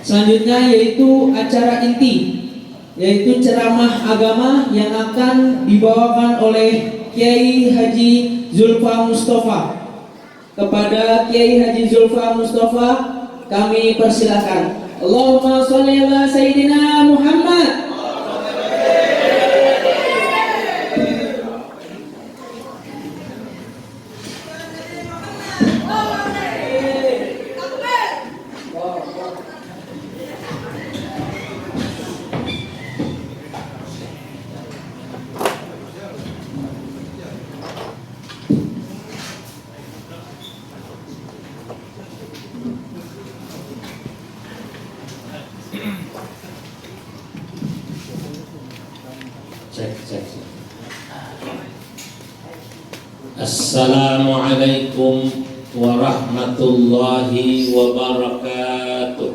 Selanjutnya yaitu acara inti, yaitu ceramah agama yang akan dibawakan oleh Kiai Haji Zulfa Mustafa. Kepada Kiai Haji Zulfa Mustafa kami persilakan. Allahumma sholli ala Sayyidina Muhammad. Assalamualaikum warahmatullahi wabarakatuh.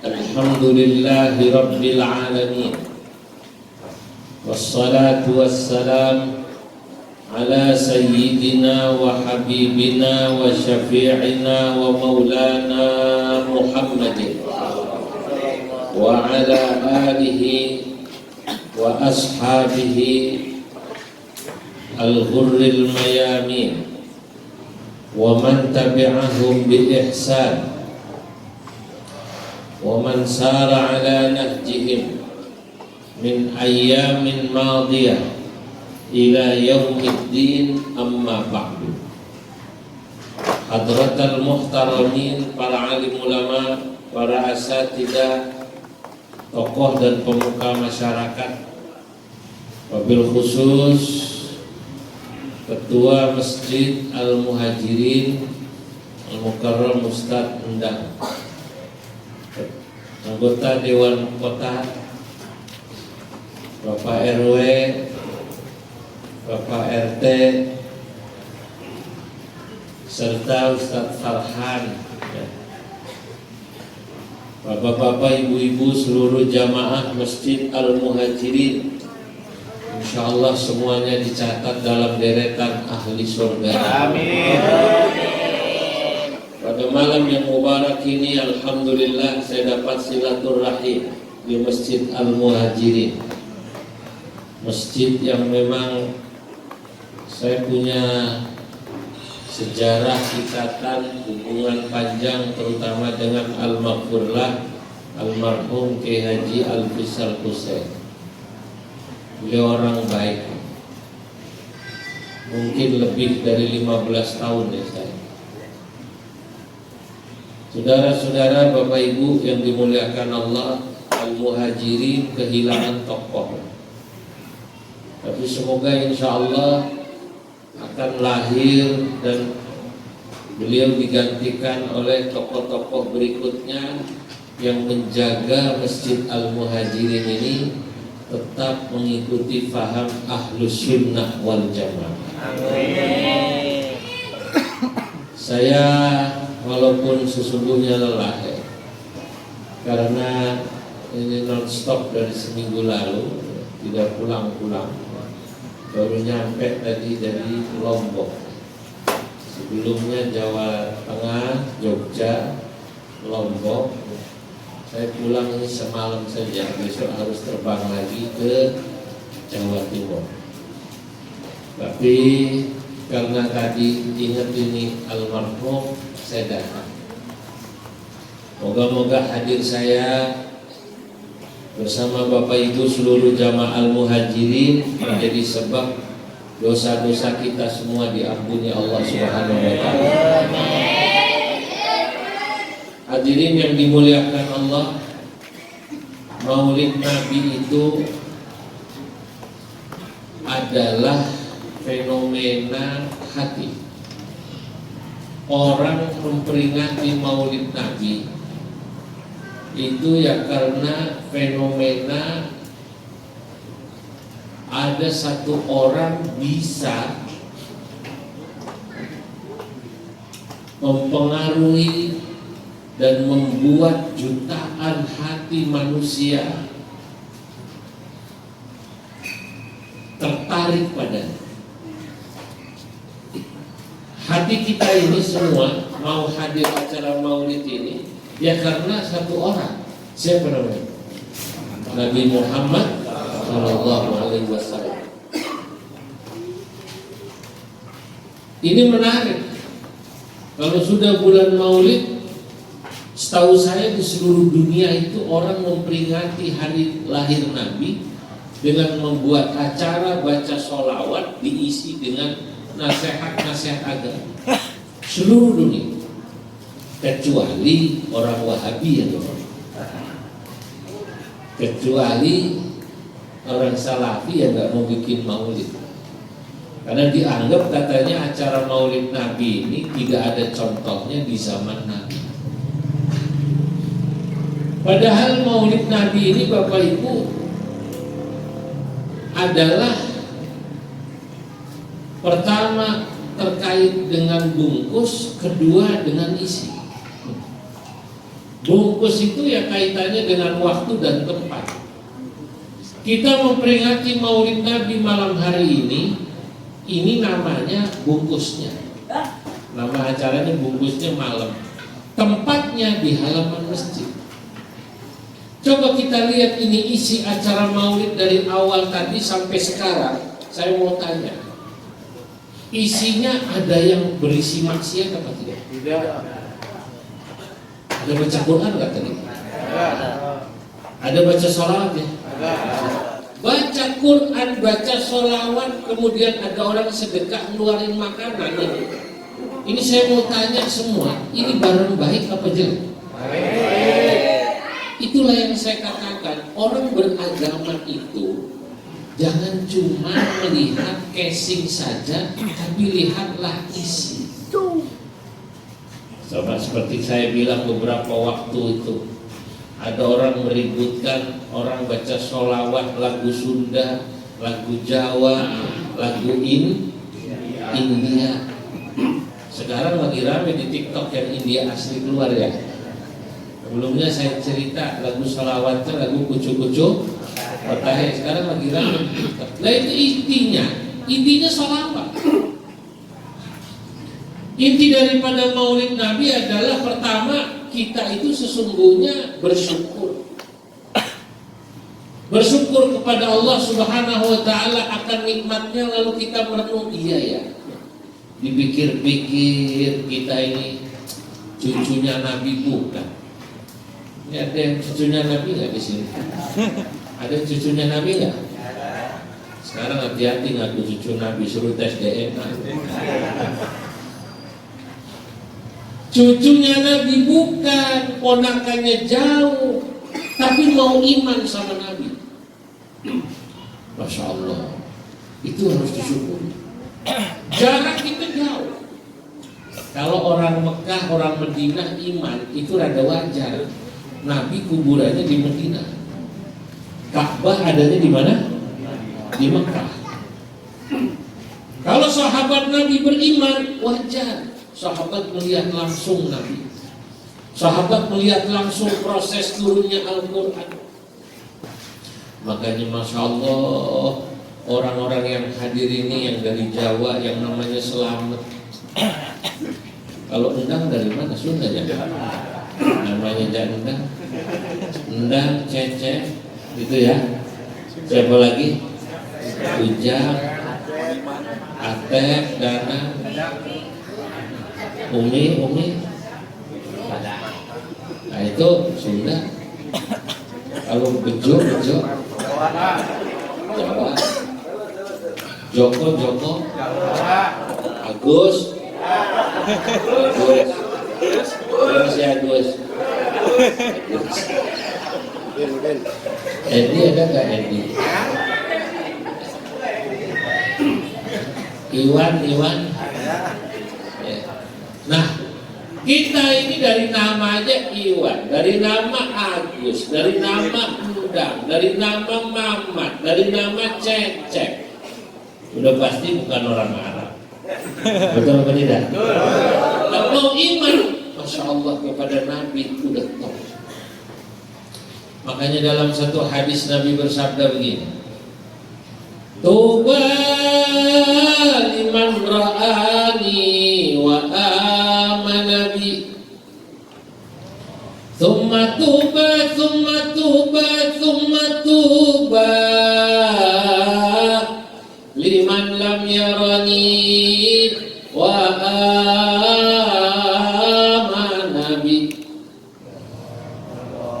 Alhamdulillahi rabbil alamin. Wassalatu wassalam ala sayyidina wa habibina wa syafi'ina wa maulana Muhammadin wa ala alihi wa ashabihi al-ghurril mayamin wa man tabi'ahum bi ihsan wa man sara ala nahjihim min ayyamin madiyah ila yaumiddin, amma ba'du. Hadratal muhtaramin, para alim ulama, para asatidah, tokoh dan pemuka masyarakat, wabil khusus Ketua Masjid Al-Muhajirin Al-Mukarram Ustadz Endang, anggota Dewan Kota, Bapak RW, Bapak RT, serta Ustadz Farhan, Bapak-bapak, ibu-ibu, seluruh jamaah Masjid Al-Muhajirin, insyaallah semuanya dicatat dalam deretan ahli surga. Amin. Pada malam yang mubarak ini, alhamdulillah saya dapat silaturahim di Masjid Al-Muhajirin, masjid yang memang saya punya sejarah ikatan hubungan panjang, terutama dengan al-maghfurlah almarhum Kiai Haji Al-Fisal Husain. Beliau orang baik, mungkin lebih dari 15 tahun ya saya. Saudara-saudara, Bapak Ibu yang dimuliakan Allah, Al-Muhajirin kehilangan tokoh, tapi semoga insya Allah akan lahir dan beliau digantikan oleh tokoh-tokoh berikutnya yang menjaga Masjid Al-Muhajirin ini tetap mengikuti faham Ahlus Sunnah wal Jamaah. Amin. Saya walaupun sesungguhnya lelah ya, karena ini non-stop dari seminggu lalu, tidak pulang-pulang. Baru nyampe tadi dari Lombok, sebelumnya Jawa Tengah, Jogja, Lombok. Saya pulang ini semalam saja, besok harus terbang lagi ke Jawa Timur. Tapi karena tadi ingat ini almarhum, saya datang. Moga-moga hadir saya bersama Bapak Ibu seluruh jamaah Al-Muhajirin menjadi sebab dosa-dosa kita semua diampuni Allah Subhanahu wa taala. Hadirin yang dimuliakan Allah, Maulid Nabi itu adalah fenomena hati. Orang memperingati Maulid Nabi itu ya karena fenomena ada satu orang bisa mempengaruhi dan membuat jutaan hati manusia tertarik pada Tapi kita ini semua mau hadir acara maulid ini ya karena satu orang. Siapa namanya? Nabi Muhammad Shallallahu Alaihi Wasallam. Ini menarik. Kalau sudah bulan maulid, setahu saya di seluruh dunia itu orang memperingati hari lahir Nabi dengan membuat acara baca sholawat diisi dengan nasihat-nasihat agama. Seluruh dunia, kecuali orang Wahabi ya, kecuali orang Salafi yang nggak mau bikin maulid. Karena dianggap katanya acara maulid Nabi ini tidak ada contohnya di zaman Nabi. Padahal maulid Nabi ini Bapak Ibu adalah pertama terkait dengan bungkus, kedua dengan isi. Bungkus itu ya kaitannya dengan waktu dan tempat. Kita memperingati maulid Nabi malam hari ini namanya bungkusnya. Nama acaranya bungkusnya malam. Tempatnya di halaman masjid. Coba kita lihat ini isi acara maulid dari awal tadi sampai sekarang. Saya mau tanya, isinya ada yang berisi maksiat apa tidak? Tidak. Ada baca Quran nggak tadi? Ada baca sholawat ya? Baca Quran, baca sholawat, kemudian ada orang sedekah ngeluarin makanan ini. Ini saya mau tanya semua, ini barang baik apa jelek? Itulah yang saya katakan, orang beragama itu jangan cuma melihat casing saja, tapi lihatlah isi. Sama seperti saya bilang beberapa waktu itu, ada orang meributkan, orang baca sholawat lagu Sunda, lagu Jawa, lagu India. Sekarang lagi rame di TikTok yang India asli keluar ya. Sebelumnya saya cerita lagu sholawatnya lagu kucu-kucu Fatahnya, sekarang lagi rame. Nah itu intinya sholawat. Inti daripada maulid Nabi adalah pertama, kita itu sesungguhnya bersyukur. Bersyukur kepada Allah Subhanahu wa ta'ala akan nikmatnya, lalu kita merenung, iya ya, dipikir-pikir kita ini cucunya Nabi bukan. Ini ada yang cucunya Nabi nggak di sini? Ada cucunya Nabi nggak? Sekarang hati-hati ngaku cucu Nabi, suruh tes DNA. Cucunya Nabi bukan, ponakannya jauh, tapi mau iman sama Nabi. Masya Allah, itu harus disyukuri. Jarak kita jauh. Kalau orang Mekah, orang Madinah iman itu rada wajar. Nabi kuburannya di Madinah, Ka'bah adanya di mana? Di Mekah. Kalau sahabat Nabi beriman, wajar. Sahabat melihat langsung Nabi. Sahabat melihat langsung proses turunnya Al-Quran. Makanya Masya Allah, orang-orang yang hadir ini yang dari Jawa, yang namanya Selamet. Kalau Endang dari mana? Sunda ya? Namanya Endang. Endang, Cece, gitu ya. Siapa lagi? Ujang, Atep, Dana, Umi. Nah itu Sunda. Kalau Bejo, Jawa. Joko, Agus. Masih Agus. Endi ada nggak Endi? Iwan. Ya. Nah, kita ini dari nama aja Iwan, dari nama Agus, dari nama Endang, dari nama Mamat, dari nama Cecep. Udah pasti bukan orang Arab. Betul apa tidak? Mau iman, Masya Allah kepada Nabi itu udah top. Makanya dalam satu hadis Nabi bersabda begini, Tuba liman ra'ani wa tuba liman lam yarani wa amana bi.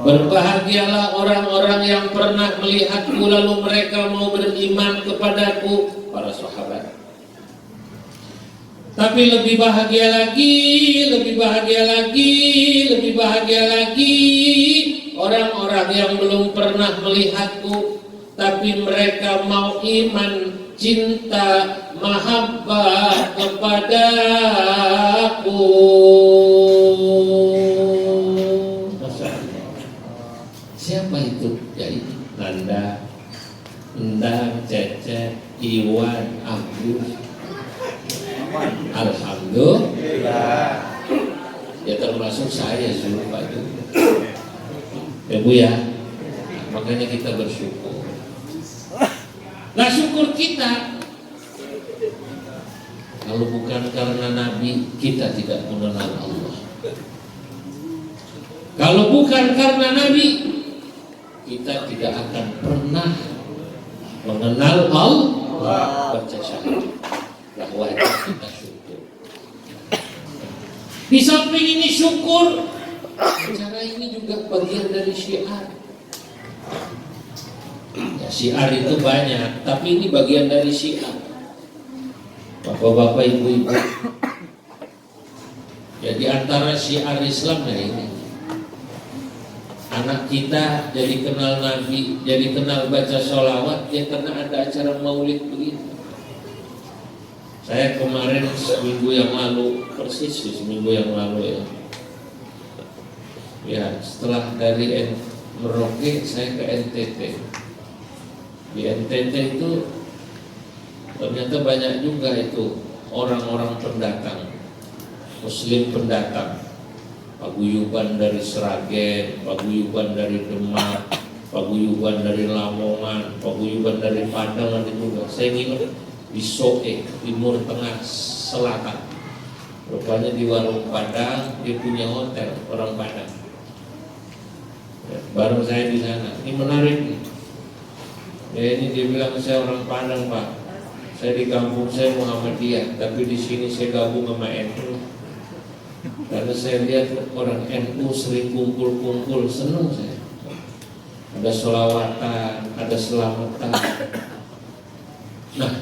Berbahagialah orang-orang yang pernah melihatku lalu mereka mau beriman kepadaku, para sahabat. Tapi lebih bahagia lagi, lebih bahagia lagi, lebih bahagia lagi orang-orang yang belum pernah melihatku, tapi mereka mau iman, cinta, mahabbah kepadaku. Masya Allah. Siapa itu? Ya ini Nanda, Endang, Cecep, Iwan, Agus. Alhamdulillah. Ya termasuk saya lupa itu. Ya Bu ya. Makanya kita bersyukur. Nah syukur kita, kalau bukan karena Nabi kita tidak mengenal Allah. Kalau bukan karena Nabi kita tidak akan pernah mengenal Allah. Baca syahadat bahwa kita syukur. Di samping ini syukur, cara ini juga bagian dari syiar. Ya, syiar itu banyak, tapi ini bagian dari syiar. Bapak-bapak, ibu-ibu, ya di antara syiar Islam ya ini. Anak kita jadi kenal Nabi, jadi kenal baca sholawat, ya karena ada acara maulid begini. Saya kemarin seminggu yang lalu, persis seminggu yang lalu ya. Ya setelah dari Merauke saya ke NTT. Di NTT itu ternyata banyak juga itu orang-orang pendatang, Muslim pendatang, paguyuban dari Sragen, paguyuban dari Demak, paguyuban dari Lamongan, paguyuban dari Padang ada juga. Saya nginep di Soe, Timur Tengah Selatan. Rupanya di warung Padang, dia punya hotel orang Padang. Ya, bareng saya di sana. Ini menarik nih. Ya, ini dia bilang saya orang Padang Pak. Saya di kampung saya Muhammadiyah, tapi di sini saya gabung sama NU. Karena saya lihat orang NU sering kumpul-kumpul, senang saya. Ada sholawatan, ada selamatan. Nah,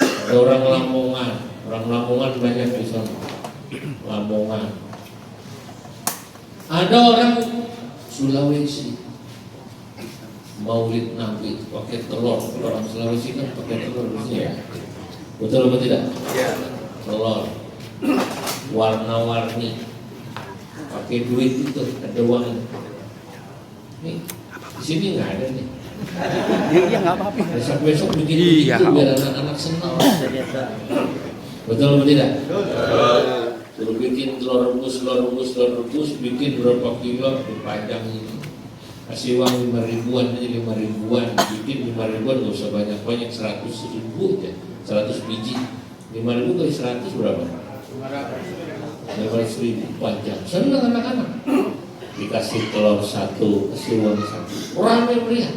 ada orang Lamongan banyak di sana. Lamongan. Ada orang Sulawesi, Maulid Nabi pakai telur. Orang Sulawesi kan pakai telur ya. Betul atau tidak? Ya. Telur, warna-warni, pakai duit itu ada uang. Nih, di sini nggak ada nih. Iya nggak apa-apa. Besok bikin begitu biar anak-anak senang. Betul atau tidak? Suruh bikin telur rebus, bikin berapa kilo dipajang ini. Kasih uang 5.000-an aja, 5.000-an, bikin 5.000-an nggak usah banyak-banyak, 100.000 aja, 100 biji. 5.000 kali 100 berapa? 500.000 panjang. Senang anak-anak. Dikasih telur satu, kasih uang satu. Ramai meriah.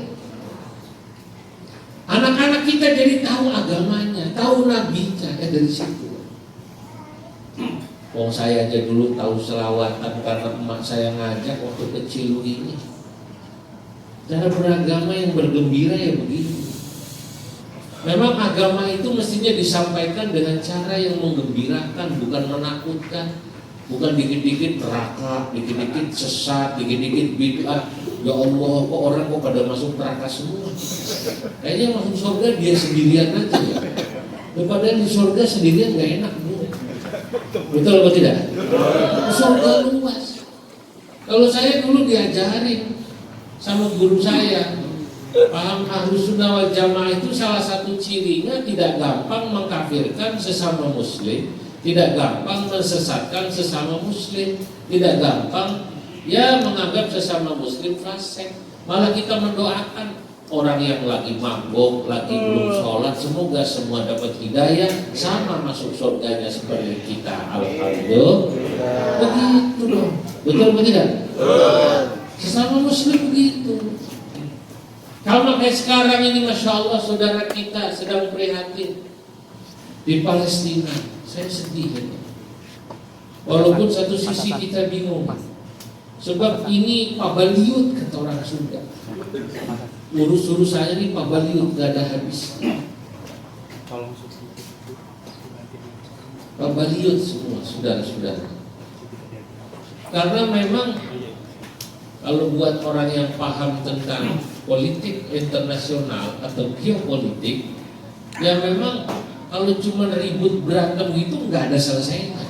Anak-anak kita jadi tahu agamanya, tahu nabinya, dari situ. Wong saya aja dulu tahu selawatan karena emak saya ngajak waktu kecil ini. Cara beragama yang bergembira ya begini. Memang agama itu mestinya disampaikan dengan cara yang menggembirakan, bukan menakutkan. Bukan dikit-dikit neraka, dikit-dikit sesat, dikit-dikit bid'ah. Ya Allah, kok orang kok pada masuk neraka semua? Kayaknya masuk surga dia sendirian aja ya. Daripada di surga sendirian gak enak. Betul atau tidak? Surga luas. Kalau saya dulu diajarin sama guru saya, paham Ahlus Sunnah wal Jamaah itu salah satu cirinya tidak gampang mengkafirkan sesama muslim, tidak gampang mensesatkan sesama muslim, tidak gampang ya menganggap sesama muslim fasik. Malah kita mendoakan orang yang lagi mabuk, lagi belum sholat, semoga semua dapat hidayah, sama masuk surganya seperti kita. Alhamdulillah. Begitu dong. Betul atau tidak? Sesama muslim begitu. Sama kayak sekarang ini, Masya Allah, saudara kita sedang prihatin di Palestina. Saya sedih ya. Walaupun satu sisi kita bingung, sebab ini pabaliut kata orang Sunda. Urus saya ini pabaliut, gak ada habis. Pabaliut semua, saudara-saudara. Karena memang kalau buat orang yang paham tentang politik internasional atau geopolitik, ya memang kalau cuma ribut berantem gitu nggak ada selesainya.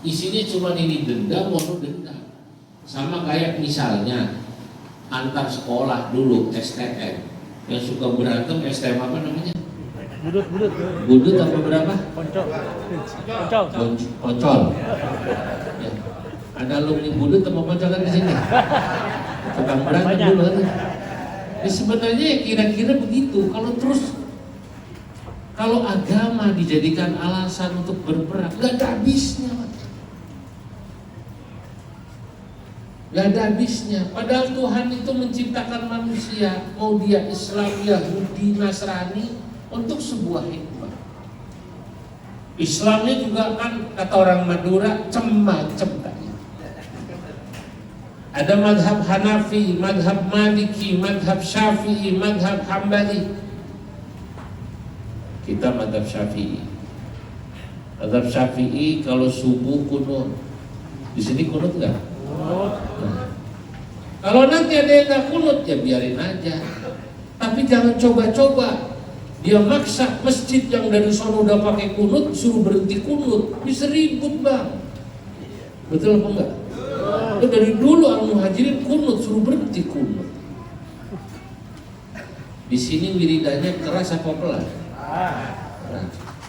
Isinya cuma ini dendam, mau dendam. Sama kayak misalnya antar sekolah dulu STM yang suka berantem, STM apa namanya? Budut apa berapa? Poncol. Ya. Ada alumni budut sama poncolan di sini. Tukang berantem dulu kan. Ya sebenarnya kira-kira begitu. Kalau agama dijadikan alasan untuk berperang, gak ada habisnya, Pak. Gak ada habisnya. Padahal Tuhan itu menciptakan manusia, mau dia Islam, Yahudi, Nasrani, untuk sebuah hikmah. Islamnya juga kan kata orang Madura macam-macam tadi. Ada madhab Hanafi, madhab Maliki, madhab Syafi'i, madhab Hambali. Kita madhab Syafi'i. Madhab Syafi'i kalau subuh kunut. Di sini kunut nggak? Nah. Kalau nanti ada yang nggak kunut ya biarin aja. Tapi jangan coba-coba. Dia maksa masjid yang dari sono udah pakai kunut suruh berhenti kunut, bisa ribut, Bang. Betul apa enggak? Dari dulu Al-Muhajirin kunut suruh berhenti kunut. Di sini wiridanya keras apa pelan?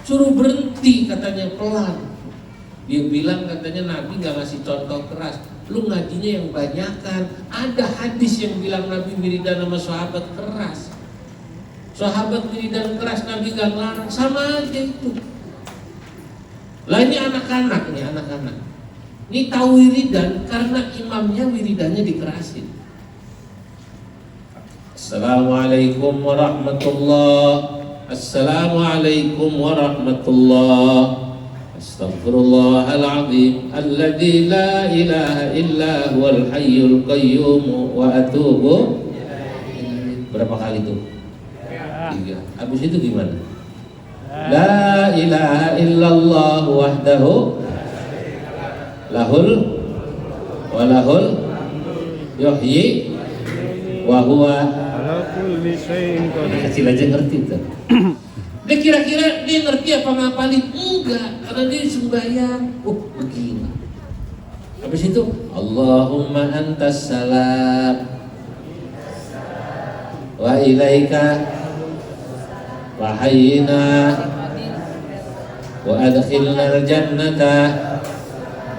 Suruh berhenti katanya pelan. Dia bilang katanya Nabi nggak ngasih contoh keras. Lu ngajinya yang banyakan. Ada hadis yang bilang Nabi wiridan sama sahabat keras. Sahabat wiridan keras, Nabi nggak ngelarang, sama aja itu. Lah ini anak-anak nih, anak-anak. Ini tahu wiridan karena imamnya wiridannya dikerasin. Assalamualaikum warahmatullahi. Assalamualaikum warahmatullahi. Astaghfirullahaladzim alladzi la ilaha illa huwal hayyul qayyum wa atubu. Berapa kali itu? 3. Habis itu gimana? La ilaha illallah wahdahu lahul walahul yuhyi wa huwa ala kulli syai'in qadir. Kecil aja ngerti tuh. Dia kira-kira dia ngerti apa ngapalin? Enggak, karena dia sembahyang. Oh, begini. Habis itu Allahumma antas salam wa ilaika wa hayyina wa adkhilna al-jannata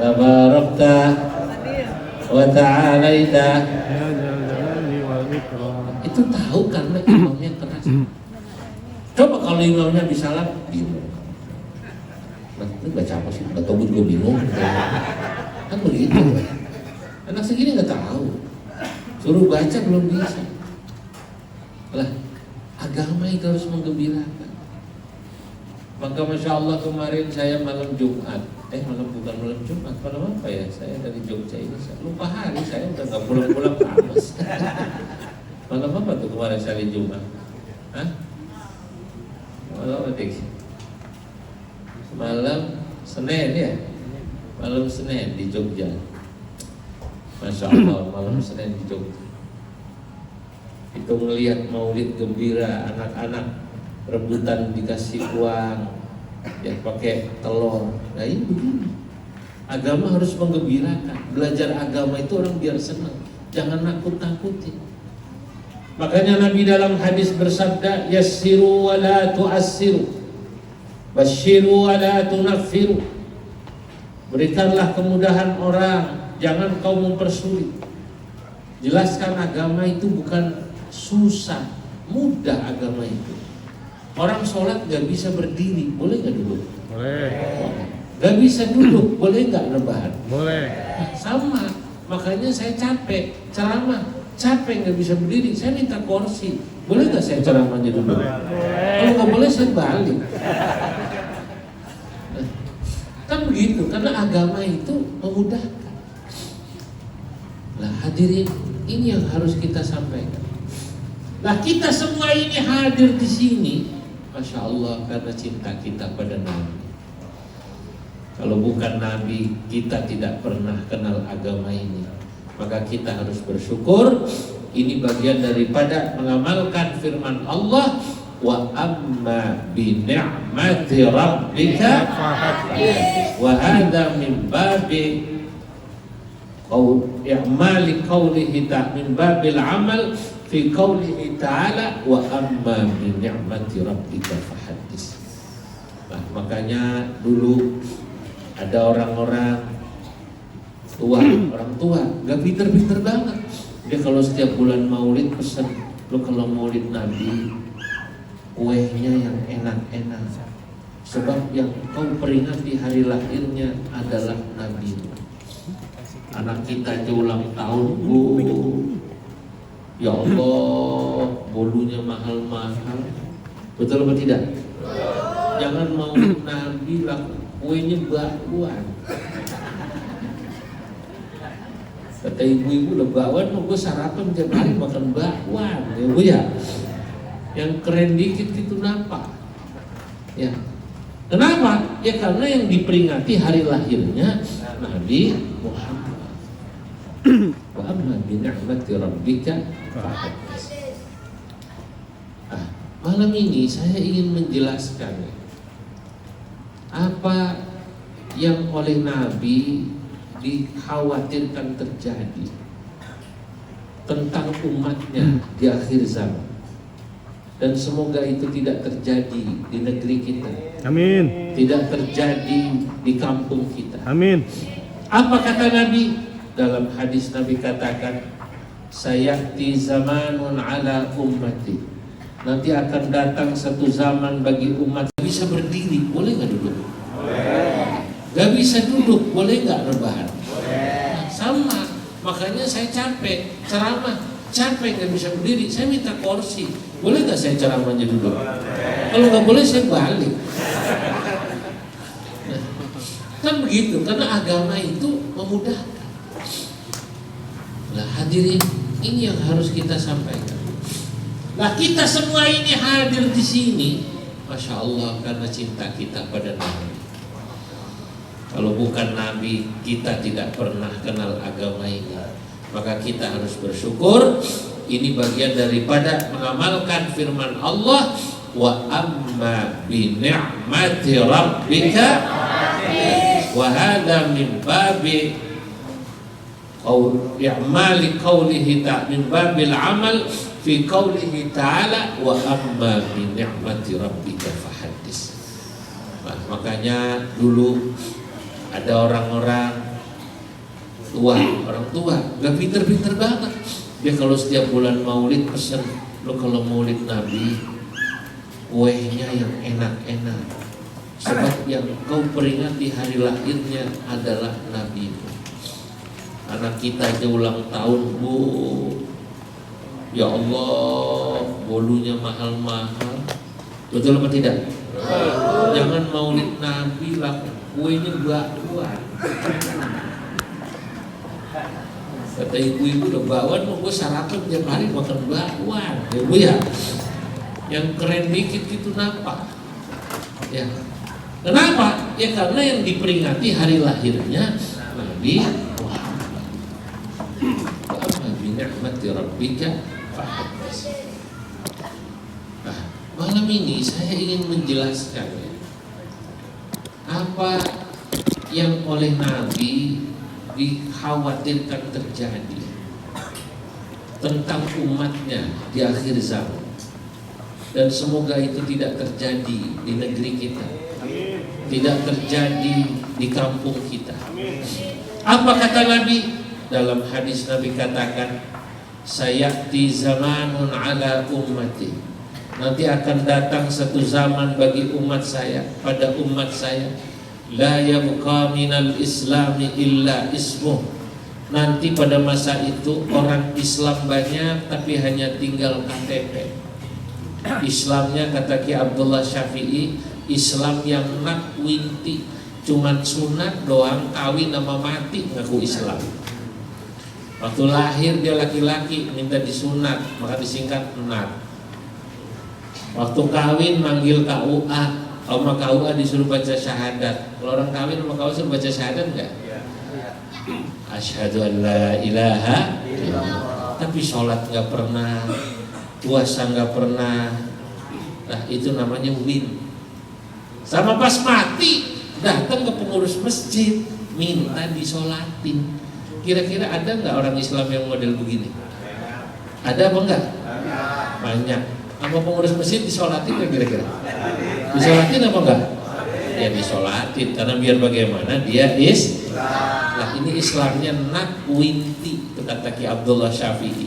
tabarakta wa ta'alaita. Itu tahu karena imamnya keras. Coba kalau imamnya bisa salah, bingung. Nah, ini baca apa sih? Baca juga bingung. Kan begitu. Anak segini nggak tahu. Suruh baca belum bisa. Lah, agama itu harus menggembirakan. Maka Masya Allah kemarin saya malam Jumat. Bukan malam Jumat, malam apa ya? Saya dari Jogja ini, saya lupa hari, saya udah gak pulang-pulang kamus. Malam apa tuh kemarin saya di Jumat? Hah? Malam apa dik? Malam Senin ya? Malam Senin di Jogja. Masya Allah, malam Senin di Jogja. Itu melihat maulid gembira, anak-anak rebutan dikasih uang, ya pakai telur. Nah ini begini. Agama harus menggembirakan. Belajar agama itu orang biar senang, jangan nakut-nakutin. Makanya Nabi dalam hadis bersabda, yassiru wa la tu'assiru, basyiru wa la tunaffiru. Berikanlah kemudahan orang, jangan kau mempersulit. Jelaskan agama itu bukan susah, mudah agama itu. Orang sholat gak bisa berdiri, boleh gak duduk? Boleh. Gak bisa duduk, boleh gak rebahan? Boleh. Sama, makanya saya capek ceramah. capek nggak bisa berdiri, saya minta kursi. Boleh nggak saya ceramahnya dulu? Kalau nggak boleh saya balik. Kan begitu, karena agama itu memudahkan. Nah hadirin, ini yang harus kita sampaikan. Nah kita semua ini hadir di sini, Masya Allah, karena cinta kita pada Nabi. Kalau bukan Nabi, kita tidak pernah kenal agama ini. Maka kita harus bersyukur. Ini bagian daripada mengamalkan firman Allah, wa amma bi ni'mati rabbika wa hadza min babi i'mali qawlihi ta'ala, min babil amal fi qawlihi ta'ala wa amma bi ni'mati rabbika fahaddits. Nah, makanya dulu ada orang-orang tua, orang tua gak pinter-pinter banget. Dia kalau setiap bulan maulid pesan, lo kalau maulid Nabi kuehnya yang enak-enak, sebab yang kau peringati hari lahirnya adalah Nabi. Anak kita aja ulang tahun, Bu, ya Allah, bolunya mahal-mahal. Betul apa tidak? Jangan maulid Nabi lah, kuenya bakwan. Kata ibu-ibu, udah bakwan mau gue sarapan tiap hari makan bakwan, ya Bu ya. Yang keren dikit itu napa? Ya. Kenapa? Ya karena yang diperingati hari lahirnya Nabi Muhammad. Wa amma bi ni'mati rabbika fahaddits. Malam ini saya ingin menjelaskan apa yang oleh Nabi dikhawatirkan terjadi tentang umatnya di akhir zaman, dan semoga itu tidak terjadi di negeri kita. Amin. Tidak terjadi di kampung kita. Amin. Apa kata Nabi? Dalam hadis Nabi katakan, sayati zamanun ala ummati. Nanti akan datang satu zaman bagi umat bisa berdiri, boleh nggak duduk? Boleh. Gak bisa duduk, boleh nggak rebahan? Boleh. Sama, makanya saya capek ceramah, capek nggak bisa berdiri, saya minta kursi. Boleh nggak saya ceramahnya duduk? Kalau nggak boleh saya balik. Nah, kan begitu, karena agama itu memudahkan. Nah hadirin, ini yang harus kita sampaikan. Nah kita semua ini hadir di sini, Masya Allah, karena cinta kita pada Nabi. Kalau bukan Nabi, kita tidak pernah kenal agama ini. Maka kita harus bersyukur. Ini bagian daripada mengamalkan firman Allah, wa amma bi ni'mati rabbika wa hadza min babi i'mali qawlihi ta'ala, min babil amal fi qawlihi ta'ala wa amma bi ni'mati rabbika fahaddits. Nah, makanya dulu ada orang-orang tua, orang tua gak pinter-pinter banget. Dia kalau setiap bulan maulid pesen, lo kalau maulid Nabi kuehnya yang enak-enak, sebab yang kau peringati hari lahirnya adalah Nabi. Anak kita aja ulang tahun, Bu, ya Allah, bolunya mahal-mahal. Betul apa tidak? Jangan maulid Nabi lah, kuenya bakwan. Kata ibu-ibu, udah bakwan mau gue sarapan tiap hari makan bakwan, ya Bu ya. Yang keren dikit itu napa? Ya. Kenapa? Ya karena yang diperingati hari lahirnya Nabi Muhammad. Wa amma bi ni'mati rabbika fahaddits. Nah, malam ini saya ingin menjelaskan apa yang oleh Nabi dikhawatirkan terjadi tentang umatnya di akhir zaman, dan semoga itu tidak terjadi di negeri kita, tidak terjadi di kampung kita. Apa kata Nabi? Dalam hadis Nabi katakan, sayati zamanun ala ummati. Nanti akan datang satu zaman bagi umat saya, pada umat saya, la yabqa minal islami illa ismuh. Nanti pada masa itu orang Islam banyak tapi hanya tinggal KTP. Islamnya kata Ki Abdullah Syafi'i, Islam yang nak winti, cuman sunat doang, kawin sama mati ngaku Islam. Waktu lahir dia laki-laki minta disunat, maka disingkat nat. Waktu kawin manggil KUA, sama KUA disuruh baca syahadat. Kalau orang kawin sama KUA suruh baca syahadat enggak? Asyhadu an la ilaha illallah. Tapi sholat nggak pernah, puasa nggak pernah. Nah itu namanya win. Sama pas mati datang ke pengurus masjid minta disolatin. Kira-kira ada nggak orang Islam yang model begini? Ada apa enggak? Banyak. Sama pengurus masjid disolatin nggak kira-kira? Disolatin apa enggak? Ya disolatin, karena biar bagaimana dia Islam. Nah ini Islamnya nakwinti, kata Ki Abdullah Syafi'i.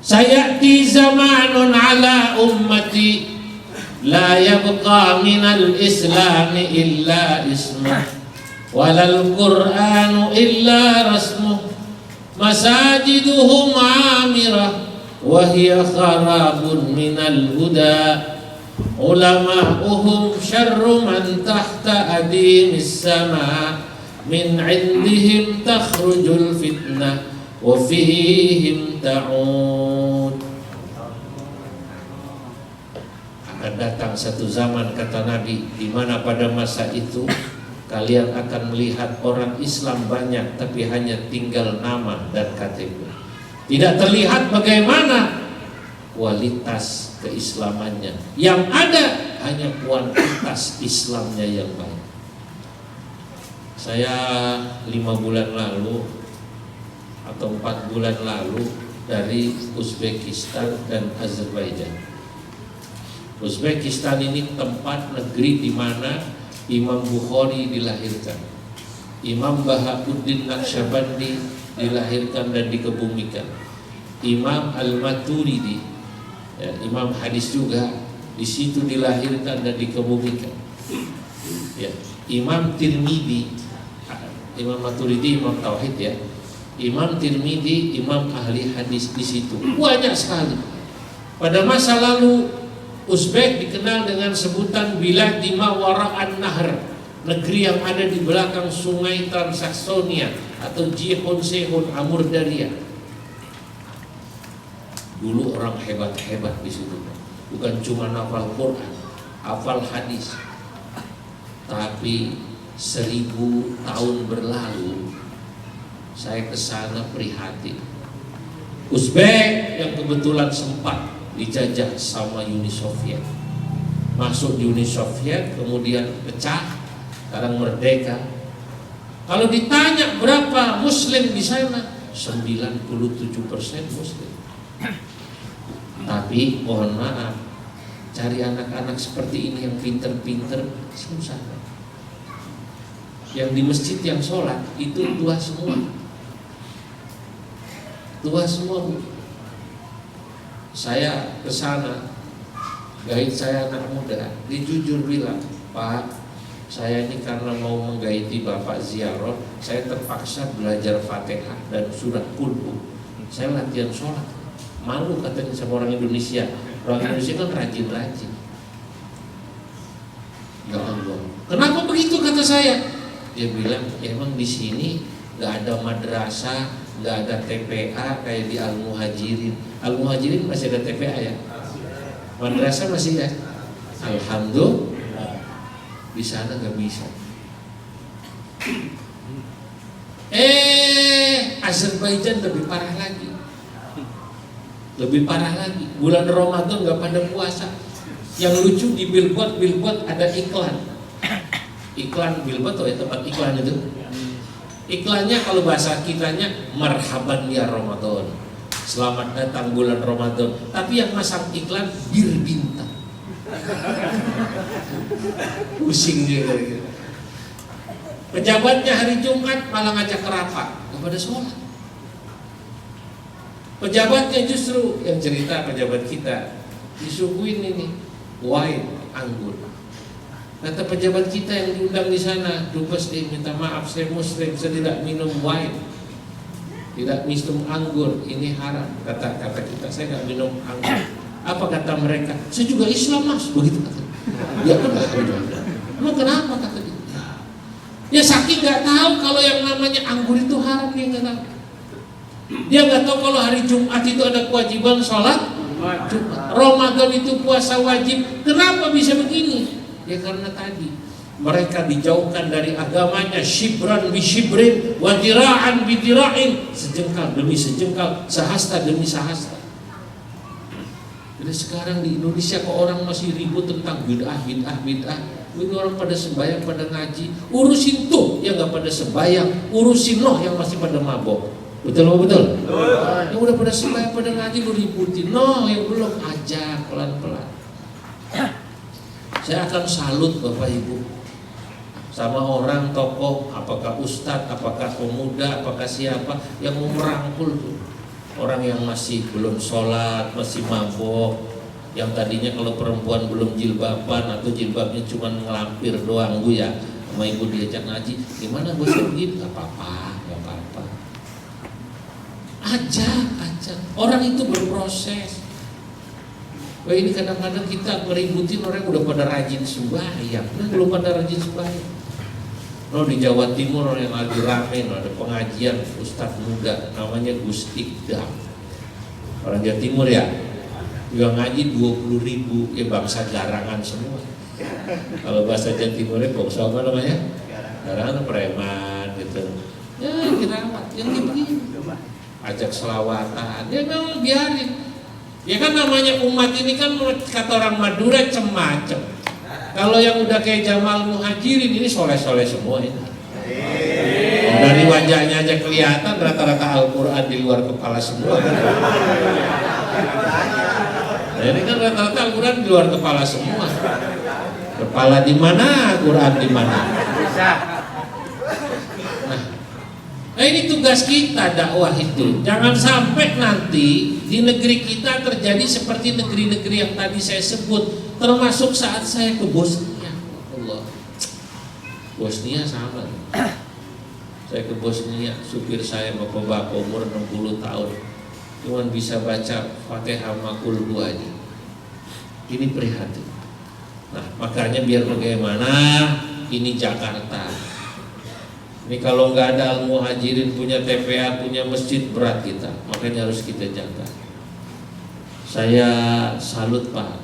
Sayati zamanun ala ummati la yabqa minal islami illa ismuh walal qur'anu illa rasmuh masajiduhum amirah wahya kharabun minal huda ulama'uhum syarru man tahta adimis sama min indihim takhrujul fitnah wa fihim ta'ud. Akan datang satu zaman kata Nabi di mana pada masa itu kalian akan melihat orang Islam banyak tapi hanya tinggal nama dan KTP. Tidak terlihat bagaimana kualitas keislamannya. Yang ada hanya kuantitas Islamnya yang baik. Saya 5 bulan lalu atau 4 bulan lalu dari Uzbekistan dan Azerbaijan. Uzbekistan ini tempat negeri di mana Imam Bukhari dilahirkan, Imam Bahauddin Naqsyabandi dilahirkan dan dikebumikan, Imam Al-Maturidi, ya, Imam hadis juga di situ dilahirkan dan dikebumikan. Ya, Imam Tirmidzi, Imam Maturidi Imam Tauhid ya, Imam Tirmidzi Imam ahli hadis di situ banyak sekali. Pada masa lalu Uzbek dikenal dengan sebutan Bilad ma wara'an nahr, negeri yang ada di belakang sungai Transaksonia atau Jihun Sehun Amurdaria. Dulu orang hebat-hebat di situ, bukan cuma hafal Quran, hafal hadis. Tapi 1000 tahun berlalu saya ke sana prihatin. Uzbek yang kebetulan sempat dijajah sama Uni Soviet, masuk di Uni Soviet, kemudian pecah, sekarang merdeka. Kalau ditanya berapa Muslim di sana, 97% Muslim. Tapi mohon maaf, cari anak-anak seperti ini yang pinter-pinter susah. Yang di masjid yang sholat itu tua semua, Bu. Saya ke sana, gaib saya anak muda, dia jujur bilang, Pak, saya ini karena mau menggaiti Bapak ziarah, saya terpaksa belajar Fatihah dan surah Qul. Saya latihan sholat. Malu katanya sama orang Indonesia. Orang Indonesia kan rajin-rajin. Ya Allah, kenapa begitu kata saya? Dia bilang, emang di sini nggak ada madrasah, nggak ada TPA kayak di Al-Muhajirin. Al-Muhajirin masih ada TPA ya? Madrasah masih ya? Alhamdulillah. Di sana nggak bisa. Azerbaijan lebih parah lagi. Lebih parah lagi. Bulan Ramadan nggak pada puasa. Yang lucu di billboard ada iklan. Iklan billboard tuh ya, tempat iklan itu. Iklannya kalau bahasa kitanya marhaban ya Ramadan, selamat datang bulan Ramadan. Tapi yang masang iklan bir bintang. Pusing dia gitu. Pejabatnya hari Jumat malah ngajak rapat, nggak pada sholat. Pejabatnya justru yang cerita pejabat kita disuguhin ini wine anggur. Kata pejabat kita yang diundang di sana, Dubes, minta maaf saya Muslim, saya tidak minum wine, tidak minum anggur, ini haram. Kata kita, saya nggak minum anggur. Apa kata mereka? Saya juga Islam mas, begitu kata. Ya benar. Emang kenapa kata dia? Ya saking nggak tahu kalau yang namanya anggur itu haram, dia nggak tahu. Dia nggak tahu kalau hari Jumat itu ada kewajiban sholat Jumat. Ramadan itu puasa wajib. Kenapa bisa begini? Ya karena tadi mereka dijauhkan dari agamanya, shibran bi shibrin, wa dira'an bi dira'in, sejengkal demi sejengkal, sehasta demi sehasta. Jadi sekarang di Indonesia kok orang masih ribut tentang bid'ah. Ini orang pada sembahyang, pada ngaji, urusin tuh yang nggak pada sembahyang, urusin loh yang masih pada mabok. Betul apa betul? Yang udah pada sembahyang, pada ngaji lu ributin, no yang belum aja pelan-pelan. Saya akan salut Bapak Ibu sama orang tokoh, apakah ustadz, apakah pemuda, apakah siapa yang mau merangkul tuh orang yang masih belum sholat, masih mabok, yang tadinya kalau perempuan belum jilbaban atau jilbabnya cuma ngelampir doang Bu ya, sama ibu diajak ngaji, gimana gue begitu? Gak apa-apa. Ajak. Orang itu berproses. Wah ini kadang-kadang kita ngeributin orang udah pada rajin sembahyang, belum pada rajin sembahyang. No, di Jawa Timur yang lagi rame, ada pengajian ustadz muda namanya Gus Ikdam. Orang Jawa Timur ya, yang ngaji 20.000, ya bangsa garangan semua. Kalau bahasa Jawa Timurnya bangsa apa namanya? Garangan preman gitu. Ya dirawat, yang begini. Ajak selawatan, ya memang biarin. Ya kan namanya umat ini kan kata orang Madura cem-macem. Kalau yang udah kayak Jamal Muhajirin ini soleh-soleh semua ini. Dari wajahnya aja kelihatan rata-rata Al-Quran di luar kepala semua. Nah, ini kan rata-rata Al-Quran di luar kepala semua. Kepala di mana, Quran di mana? Nah ini tugas kita dakwah itu. Jangan sampai nanti di negeri kita terjadi seperti negeri-negeri yang tadi saya sebut. Termasuk saat saya ke Bosnia. Allah, Bosnia sama. Saya ke Bosnia, supir saya bapak-bapak umur 60 tahun cuman bisa baca Fatihah makul aja. Ini prihatin. Nah makanya biar bagaimana, ini Jakarta. Ini kalau nggak ada Al-Muhajirin punya TPA, punya masjid, berat kita. Makanya harus kita jaga. Saya salut Pak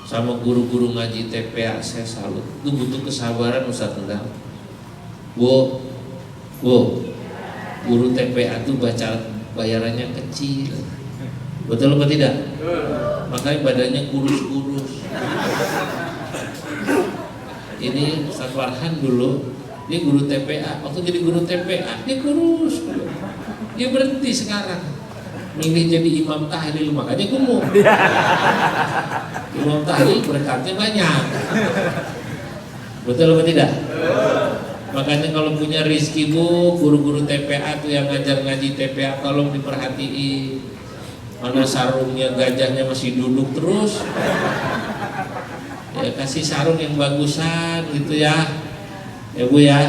sama guru-guru ngaji TPA, saya salut. Itu butuh kesabaran Ustaz Endang. Bu, guru TPA itu bayarannya kecil. Betul apa tidak? Makanya badannya kurus-kurus. Ini Ustaz Farhan dulu, dia guru TPA, waktu jadi guru TPA dia kurus, dia berhenti sekarang milih jadi imam tahlil, makanya gemuk. Imam tahlil berkatnya banyak. Betul apa tidak? Makanya kalau punya rezeki Bu, guru-guru TPA tuh yang ngajar ngaji TPA tolong diperhatiin. Mana sarungnya gajahnya masih duduk terus, ya kasih sarung yang bagusan gitu ya. Ya Bu ya,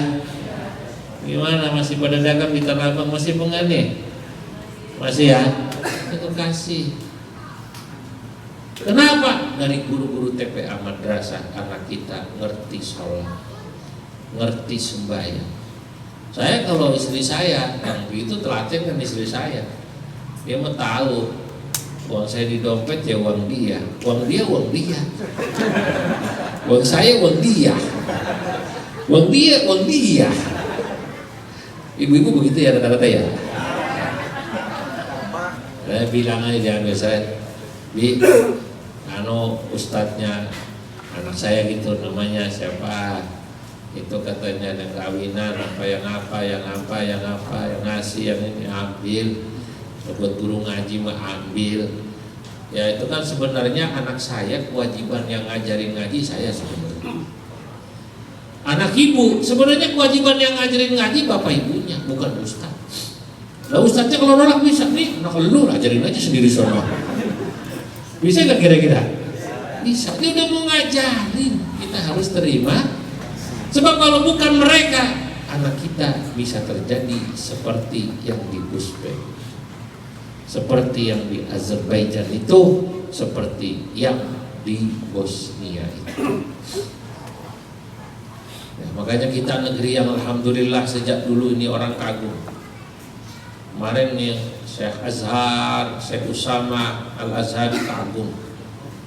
gimana masih pada dagang di Tanah Abang, masih pengen masih ya, itu kasih. Kenapa? Dari guru-guru TPA madrasah anak kita ngerti sholat, ngerti sembahyang. Saya kalau istri saya yang begitu telaten kan istri saya, dia mau tahu uang saya di dompet ya uang dia, uang dia, uang saya uang dia. Uang dia. Ibu-ibu begitu ya rata-rata ya. Saya bilang aja jangan biasa, Bi, ustadznya anak saya gitu namanya siapa? Itu katanya ada kawinan yang ngasih yang ini ambil. Buat guru ngaji mah ambil. Ya itu kan sebenarnya anak saya kewajiban yang ngajarin ngaji saya sebenarnya. Anak ibu sebenarnya kewajiban yang ngajarin ngaji bapak ibunya, bukan ustaz. Lah ustaznya kalau nolak bisa nih, anak lu ajarin aja sendiri sono. Bisa nggak kira-kira? bisa. Dia udah mau ngajarin, kita harus terima. Sebab kalau bukan mereka, anak kita bisa terjadi seperti yang di Uzbek, seperti yang di Azerbaijan itu, seperti yang di Bosnia itu. Ya, makanya kita negeri yang alhamdulillah sejak dulu ini orang kagum. Kemarin nih Syekh Azhar, Syekh Usama Al-Azhari kagum.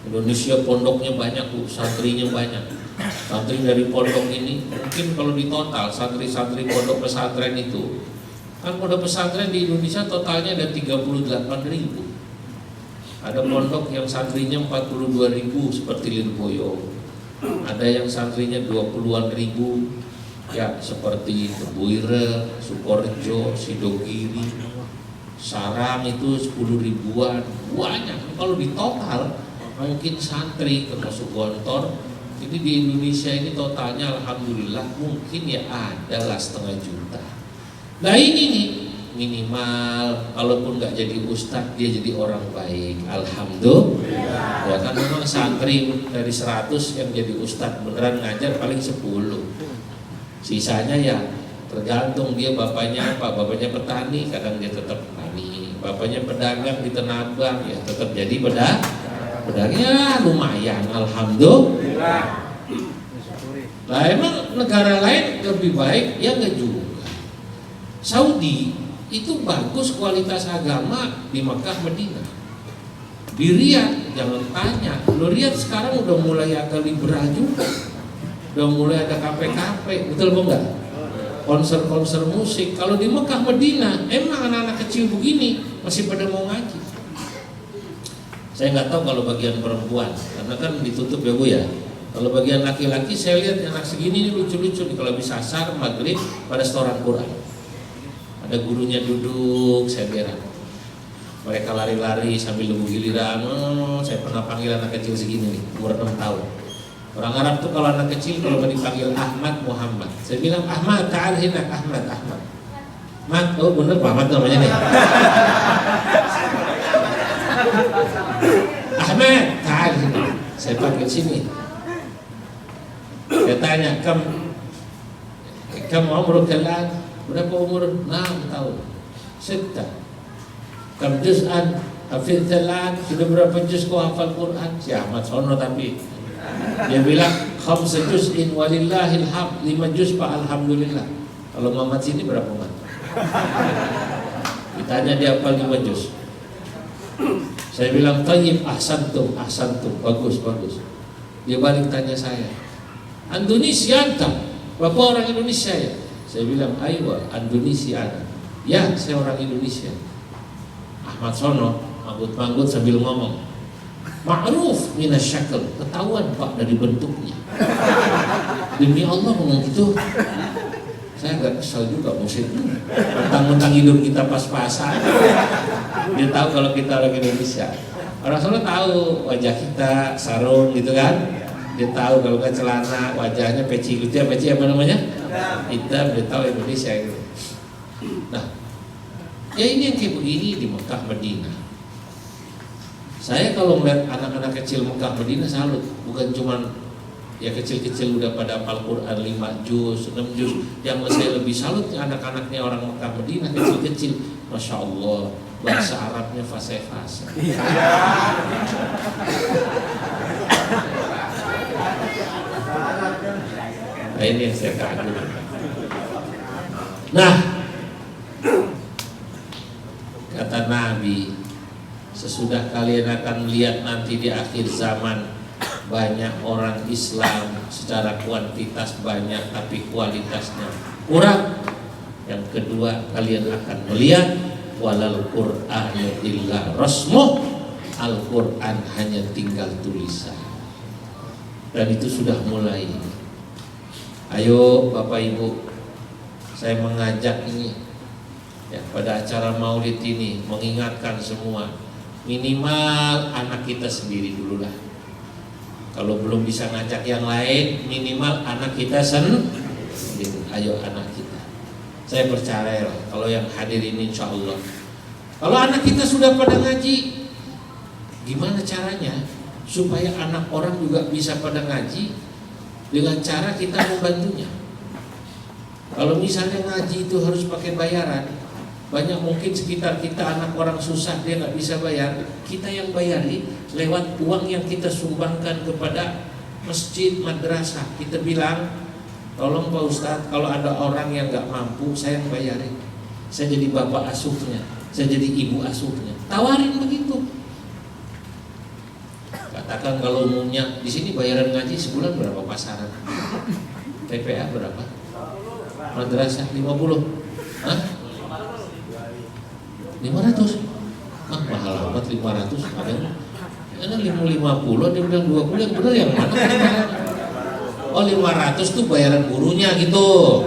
Indonesia pondoknya banyak, santrinya banyak. Santri dari pondok ini mungkin kalau di total santri-santri pondok pesantren itu, kan pondok pesantren di Indonesia totalnya ada 38.000. Ada pondok yang santrinya 42.000 seperti Lirboyo. Ada yang santrinya 20-an ribu, ya seperti Tebuire, Sukorejo, Sidogiri, Sarang itu 10 ribuan, banyak. Kalau di total mungkin santri termasuk Gontor, ini di Indonesia ini totalnya alhamdulillah mungkin ya adalah 500.000 juta. Nah ini nih minimal kalaupun nggak jadi ustadz dia jadi orang baik, alhamdulillah. Ya kan memang santri dari 100 yang jadi ustadz beneran ngajar paling 10. Sisanya ya tergantung dia bapaknya apa, bapaknya petani kadang dia tetap petani, bapaknya pedagang di Tanah Abang ya tetap jadi pedagangnya lumayan, alhamdulillah. Nah emang negara lain lebih baik ya nggak juga. Saudi itu bagus kualitas agama di Makkah Madinah. Di Riyadh jangan tanya, lo Riyadh sekarang udah mulai agak liberal juga, udah mulai ada kafe-kafe, betul enggak? Konser-konser musik. Kalau di Makkah Madinah emang anak-anak kecil begini masih pada mau ngaji. Saya nggak tahu kalau bagian perempuan, karena kan ditutup ya Bu ya. Kalau bagian laki-laki saya lihat anak segini ini lucu-lucu nih, kalau bisa asar maghrib pada setoran Quran. Ada gurunya duduk, saya heran. Mereka lari-lari sambil nunggu giliran. Saya pernah panggil anak kecil segini nih, umur 6 tahun. Orang Arab tuh kalau anak kecil kalau mau dipanggil Ahmad, Muhammad. Saya bilang Ahmad, ta'al hina, Ahmad. Ahmad, oh bener Muhammad namanya nih. Ahmad, ta'al hina. Saya panggil sini. Saya tanya, kamu umur kelan? Berapa umur? 6 tahun. 6. Kam juz'an hafidh talan, sudah berapa juz kau hafal Quran? Si Ahmad sono tapi dia bilang 5 juz'in walillahil hamd, 5 juz Pak alhamdulillah. Kalau Muhammad sini berapa Mat? Ditanya dia hafal 5 juz. Saya bilang thayyib, ahsantum, bagus. Dia balik tanya saya, Indonesia anta? Bapak orang Indonesia ya? Saya bilang, aywa, Indonesia. Ya, saya orang Indonesia. Ahmad sono, manggut-manggut sambil ngomong, ma'ruf minasyakl, ketahuan Pak dari bentuknya. Demi Allah ngomong gitu. Saya agak kesal juga musim. Mentang-mentang hidup kita pas-pasan. Dia tahu kalau kita orang Indonesia. Orang sono tahu wajah kita, sarung gitu kan. Dia tahu kalau nggak celana wajahnya peci gitu ya, peci apa namanya? Hitam, dia tahu Indonesia gitu. Nah, ya ini yang kayak begini di Mekah Madinah. Saya kalau melihat anak-anak kecil Mekah Madinah salut, bukan cuman ya kecil-kecil udah pada hafal Quran 5 juz, 6 juz. Yang saya lebih salut anak-anaknya orang Mekah Madinah kecil-kecil, masya Allah, bahasa Arabnya fasih-fasih. Nah ini yang saya kagum. Nah, kata Nabi, sesudah kalian akan melihat nanti di akhir zaman banyak orang Islam secara kuantitas banyak tapi kualitasnya kurang. Yang kedua, kalian akan melihat walal Qur'anu illa rasmuh, Al-Quran hanya tinggal tulisan. Dan itu sudah mulai. Ayo Bapak Ibu, saya mengajak ini ya, pada acara maulid ini mengingatkan semua, minimal anak kita sendiri dulu lah. Kalau belum bisa ngajak yang lain, minimal anak kita sendiri. Ayo anak kita. Saya percaya lah, kalau yang hadir ini insya Allah, kalau anak kita sudah pada ngaji, gimana caranya? supaya anak orang juga bisa pada ngaji dengan cara kita membantunya. Kalau misalnya ngaji itu harus pakai bayaran, banyak mungkin sekitar kita anak orang susah dia nggak bisa bayar, kita yang bayari lewat uang yang kita sumbangkan kepada masjid, madrasah. Kita bilang, tolong Pak Ustadz, kalau ada orang yang nggak mampu, saya yang bayarin. Saya jadi bapak asuhnya, saya jadi ibu asuhnya. Tawarin begitu. Katakan kalau umumnya di sini bayaran ngaji sebulan berapa pasaran? TPA berapa? Madrasah 50. Hah? 500. Ah, mahal amat 500. Ada yang 50, dia bilang 20, yang benar yang mana? Oh 500 tuh bayaran gurunya gitu.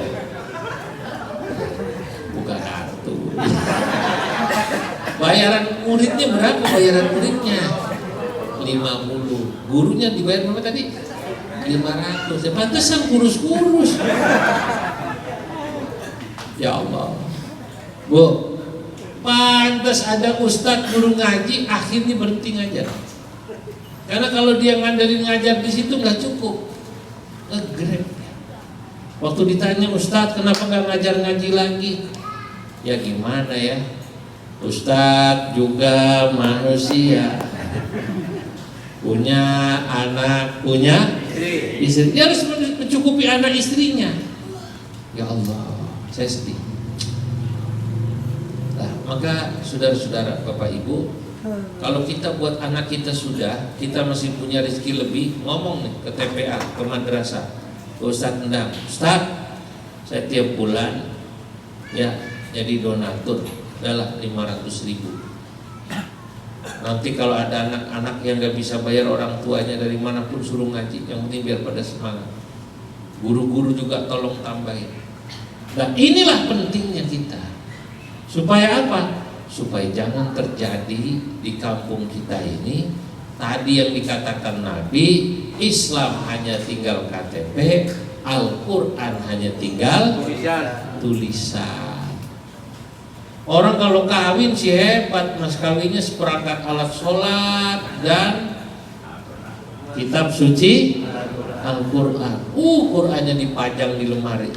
Bukan kartu. Bayaran muridnya berapa? Bayaran muridnya 50. Gurunya dibayar berapa tadi? 500. Ya pantesan kurus-kurus. Ya Allah. Bu, pantas ada ustadz guru ngaji akhirnya berhenti ngajar. Karena kalau dia ngandelin ngajar di situ nggak cukup. Nge-grab. Waktu ditanya ustadz kenapa nggak ngajar ngaji lagi? Ya gimana ya? Ustadz juga manusia. Punya anak, punya istri. Dia harus mencukupi anak istrinya. Ya Allah, saya sedih. Nah, maka saudara-saudara, Bapak Ibu, kalau kita buat anak kita sudah, kita masih punya rezeki lebih, ngomong nih ke TPA, ke madrasah, ke Ustadz Endang, Ustadz, saya tiap bulan ya jadi donatur, adalah 500.000. Nanti kalau ada anak-anak yang gak bisa bayar orang tuanya dari manapun suruh ngaji, yang penting biar pada semangat. Guru-guru juga tolong tambahin. Nah inilah pentingnya kita. Supaya apa? Supaya jangan terjadi di kampung kita ini tadi yang dikatakan Nabi, Islam hanya tinggal KTP, Al-Quran hanya tinggal tulisan. Orang kalau kawin sih hebat, mas kawinnya seperangkat alat sholat dan kitab suci Al-Quran. Qurannya dipajang di lemari.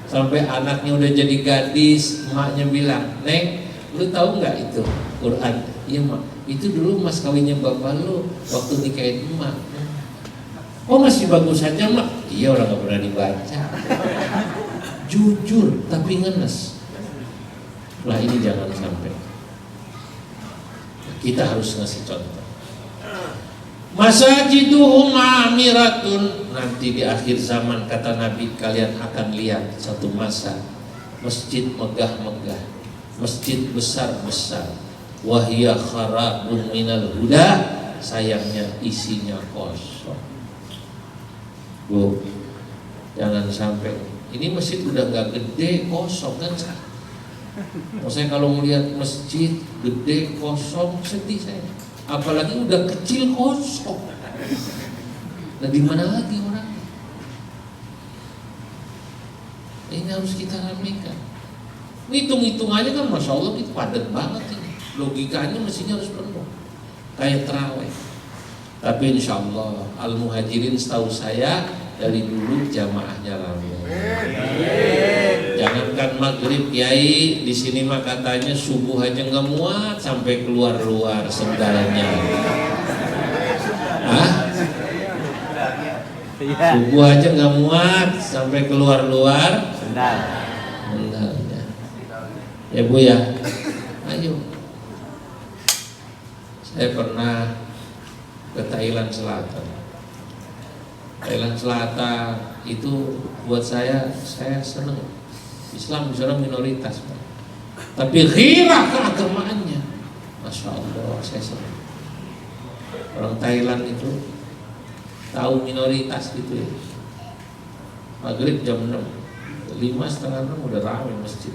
Sampai anaknya udah jadi gadis, emaknya bilang, Neng, lu tahu nggak itu Quran? Iya mak, itu dulu mas kawinnya bapak lu waktu nikahin emak. Oh masih bagus aja mak? Iya orang nggak pernah dibaca. Jujur tapi ngenes. Lah ini jangan sampai. Kita harus ngasih contoh. Masajiduhum amiratun. Nanti di akhir zaman kata Nabi, kalian akan lihat satu masa masjid megah-megah, masjid besar-besar. Wahia kharabun minal huda. Sayangnya isinya kosong. Bu, jangan sampai. Ini masjid udah gak gede, kosong kan? Saya kalau melihat masjid gede kosong sedih saya. Apalagi udah kecil kosong. Nah di mana lagi orangnya? Ini harus kita ramekan. Hitung-hitung aja kan, masya Allah itu padat banget ini. Logikanya mestinya harus penuh. Kayak terawih. Tapi insya Allah Al-Muhajirin setahu saya dari dulu jamaahnya ramai. Jangankan maghrib kiai, di sini mah katanya subuh aja nggak muat sampai keluar-luar sendalnya. Hah? Subuh aja nggak muat sampai keluar-luar sendalnya. Ya Bu ya, ayo. Saya pernah ke Thailand Selatan. Thailand Selatan itu buat saya senang. Islam di sana minoritas, Pak. Tapi ghirah keagamaannya, masya Allah, saya senang. Orang Thailand itu tahu minoritas gitu ya. Maghrib jam 6, 5:30 udah ramai masjid.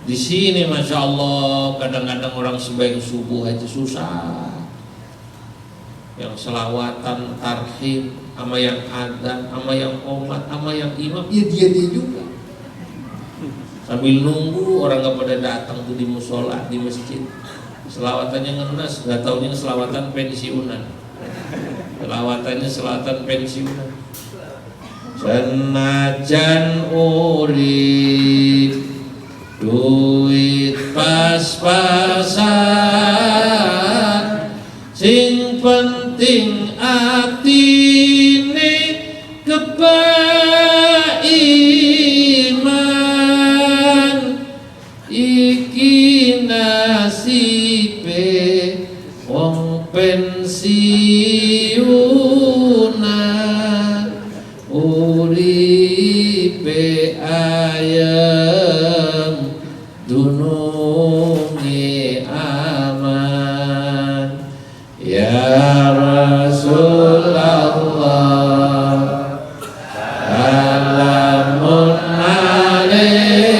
Di sini masya Allah kadang-kadang orang sebaik subuh aja susah. Yang selawatan, tarhim, sama yang adzan, sama yang qomat, sama yang imam, ya dia juga. Sambil nunggu orang nggak pada datang tuh di musola, di masjid. Selawatannya ngenas, nggak taunya selawatan pensiunan. Selawatannya selawatan pensiunan. Senajan urip duit pas-pasan, sing penting atine kebaiman, iki nasibe wong pensiunan, uripe ayem dununge aman. Ya Rasulullah, salamun alaik,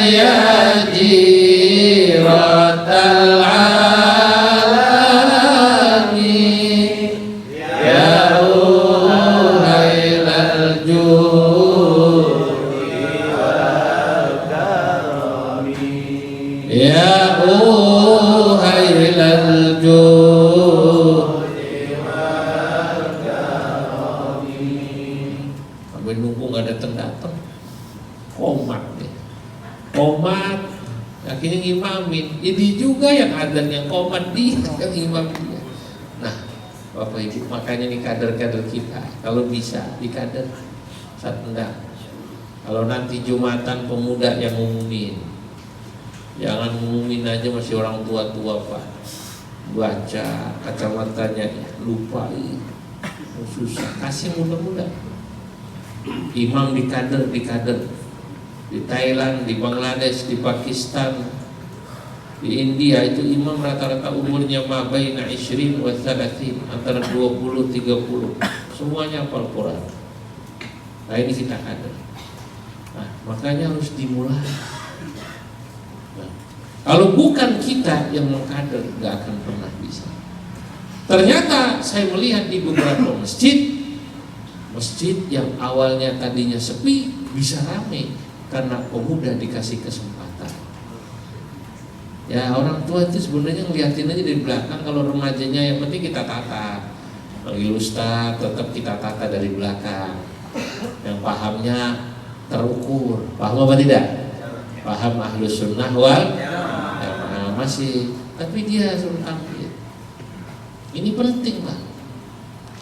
ya jiratal alamin, ya uhailal judi wal karami, ya uhailal judi wal karami. Sampai nunggu nggak datang-datang, komat deh. Komat, akhirnya ngimamin. Ini juga yang adzan yang komat dia yang imamnya. Nah, Bapak Ibu, makanya nih kader-kader kita, kalau bisa di kader saat enggak. Kalau nanti Jumatan pemuda yang ngumumin, jangan ngumumin aja masih orang tua-tua Pak. Baca kacamatanya lupa, susah. Kasih muda-muda. Imam di kader, di Thailand, di Bangladesh, di Pakistan, di India itu imam rata-rata umurnya mabaina 20 wa 30, antara 20 30. Semuanya hafal Quran. Nah, ini kita kader. Nah, makanya harus dimulai. Nah, kalau bukan kita yang mengkader, nggak akan pernah bisa. Ternyata saya melihat di beberapa masjid yang awalnya tadinya sepi bisa ramai karena pemuda dikasih kesempatan. Ya, orang tua itu sebenarnya ngeliatin aja dari belakang. Kalau remajanya yang penting kita tata. Panggil ustaz tetap kita tata dari belakang. Yang pahamnya terukur. Paham apa tidak? Paham ahlus sunnah wal jamaah masih. Tapi dia suruh tampil. Ini penting Pak.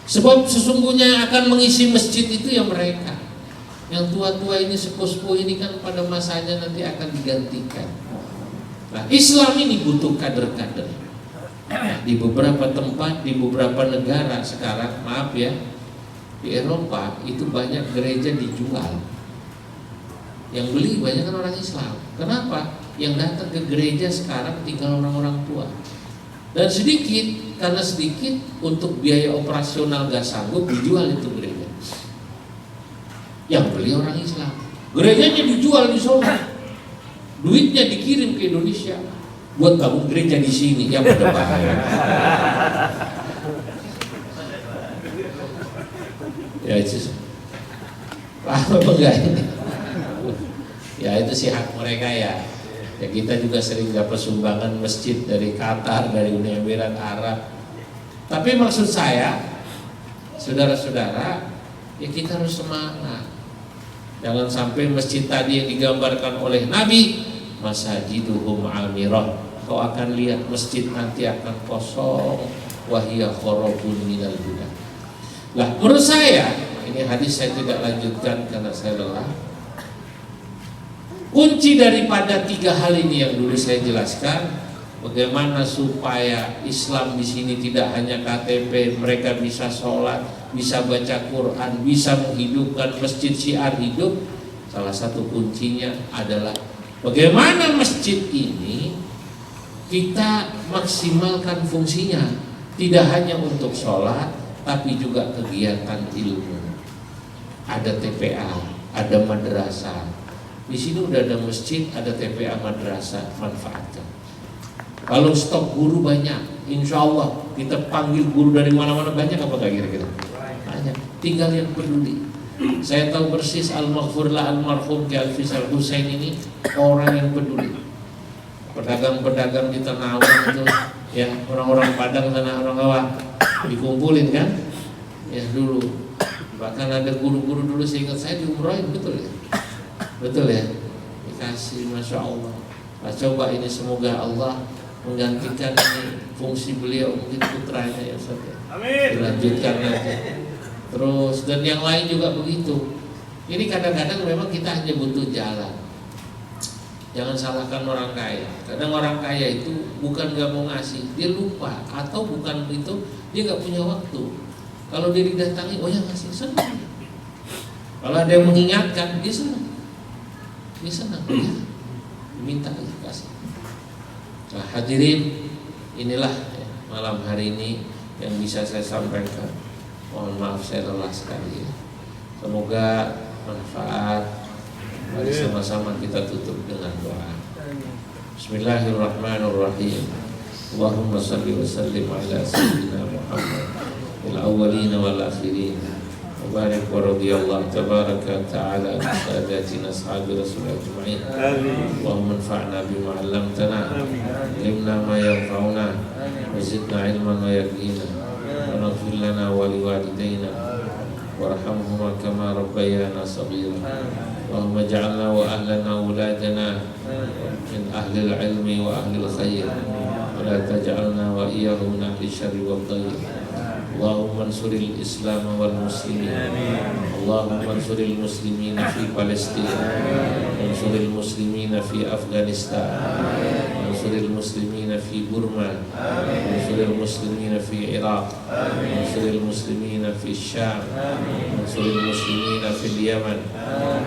Sebab sesungguhnya akan mengisi masjid itu yang mereka. Yang tua-tua ini, sepuh-sepuh ini kan pada masanya nanti akan digantikan. Nah, Islam ini butuh kader-kader. Nah, di beberapa tempat, di beberapa negara sekarang, maaf ya, di Eropa itu banyak gereja dijual. Yang beli banyak kan orang Islam. Kenapa? Yang datang ke gereja sekarang tinggal orang-orang tua. Dan sedikit, karena sedikit untuk biaya operasional gak sanggup dijual itu gereja. Yang beli orang Islam. Gerejanya dijual di sana. Duitnya dikirim ke Indonesia buat bangun gereja di sini. Ya pada bahaya. Ya itu paham apa enggak ini? Ya itu sih hak mereka ya. Ya kita juga sering dapat sumbangan masjid dari Qatar, dari Uni Emirat Arab. Tapi maksud saya, saudara-saudara, ya kita harus semangat. Jangan sampai masjid tadi yang digambarkan oleh Nabi, masajiduhum amirah. Kau akan lihat masjid nanti akan kosong, wahiyah kharabun minal huda. Lah, menurut saya, ini hadis saya tidak lanjutkan karena saya lelah. Kunci daripada tiga hal ini yang dulu saya jelaskan, bagaimana supaya Islam di sini tidak hanya KTP, mereka bisa sholat, bisa baca Quran, bisa menghidupkan masjid syiar hidup. Salah satu kuncinya adalah bagaimana masjid ini kita maksimalkan fungsinya, tidak hanya untuk sholat, tapi juga kegiatan ilmu. Ada TPA, ada madrasah. Di sini udah ada masjid, ada TPA, madrasah, manfaatkan. Kalau stok guru banyak, insya Allah kita panggil guru dari mana-mana banyak apa enggak kira-kira? Banyak. Tinggal yang peduli. Saya tahu persis al-maghfurlah almarhum Ki Alfisal Husain ini orang yang peduli. Pedagang-pedagang di Tanah Abang itu, ya orang-orang Padang Tanah Abang dikumpulin kan? Ya dulu. Bahkan ada guru-guru dulu seingat saya diumrohin, betul ya? Betul ya? Dikasih, masya Allah. Nah, coba ini semoga Allah menggantikan ini fungsi beliau, mungkin putranya ya Ustaz. Amin. Dilanjutkan nanti. Terus dan yang lain juga begitu. Ini kadang-kadang memang kita hanya butuh jalan. Jangan salahkan orang kaya. Kadang orang kaya itu bukan gak mau ngasih, dia lupa, atau bukan itu dia gak punya waktu. Kalau dia didatangi, oh ya ngasih, senang. Kalau ada yang mengingatkan, dia senang. Dia senang, ya. Minta aja kasih. Nah, hadirin, inilah ya, malam hari ini yang bisa saya sampaikan. Mohon maaf saya lelah sekali ya. Semoga manfaat. Mari sama-sama kita tutup dengan doa. Bismillahirrahmanirrahim. Allahumma salli wa sallim ala sayyidina Muhammad fil awwalin wal akhirin. Wa barik wa radiyallahu tabaraka ta'ala an sadatina ashabi rasul ajma'in. Allahumma anfa'na bima 'allamtana. Alimna ma yanfa'una. Wa zidna ilman wa yaqina. Waghfir lana wa liwalidayna warhamhuma kama rabbayana saghira. Allahumma ij'alna wa ahlana auladana min ahli al-ilmi wa ahli al-khair wa la taj'alna wa iyyahum min ahli syarri wa dhayr. Allahumma ansuril Islam wal muslimin. Allahumma ansuril muslimin fi Palestina, ansuril muslimin fi Afghanistan, ansuril muslimin fi Burma, ansuril muslimin fi Iraq, ansuril muslimin fi Syam, ansuril muslimin fi Yaman,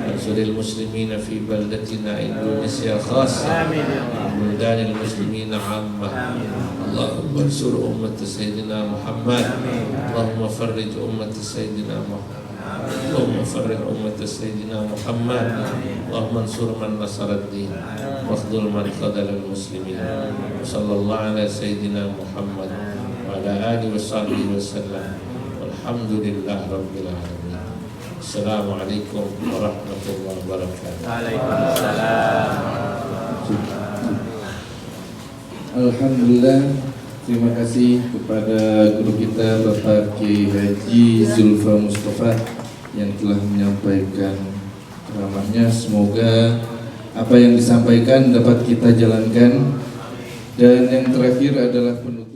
ansuril muslimin fi baldatina Indonesia khassa, buldanil muslimin 'ammah. Allahumma ansur ummat Sayyidina Muhammad. Allahumma farrij ummat Sayyidina Muhammad. Allahumma farrij ummat Sayyidina Muhammad. Allahumma ansur man nasaraddin wa khudul man khadal al-muslimin. Sallallahu ala Sayyidina Muhammad wa ala alihi wa sahbihi wa sallam. Walhamdulillah rabbil alamin. Assalamualaikum warahmatullahi wabarakatuh. Waalaikumsalam. Alhamdulillah, terima kasih kepada guru kita Bapak Kiai Haji Zulfa Mustafa yang telah menyampaikan ceramahnya. Semoga apa yang disampaikan dapat kita jalankan. Dan yang terakhir adalah penutup.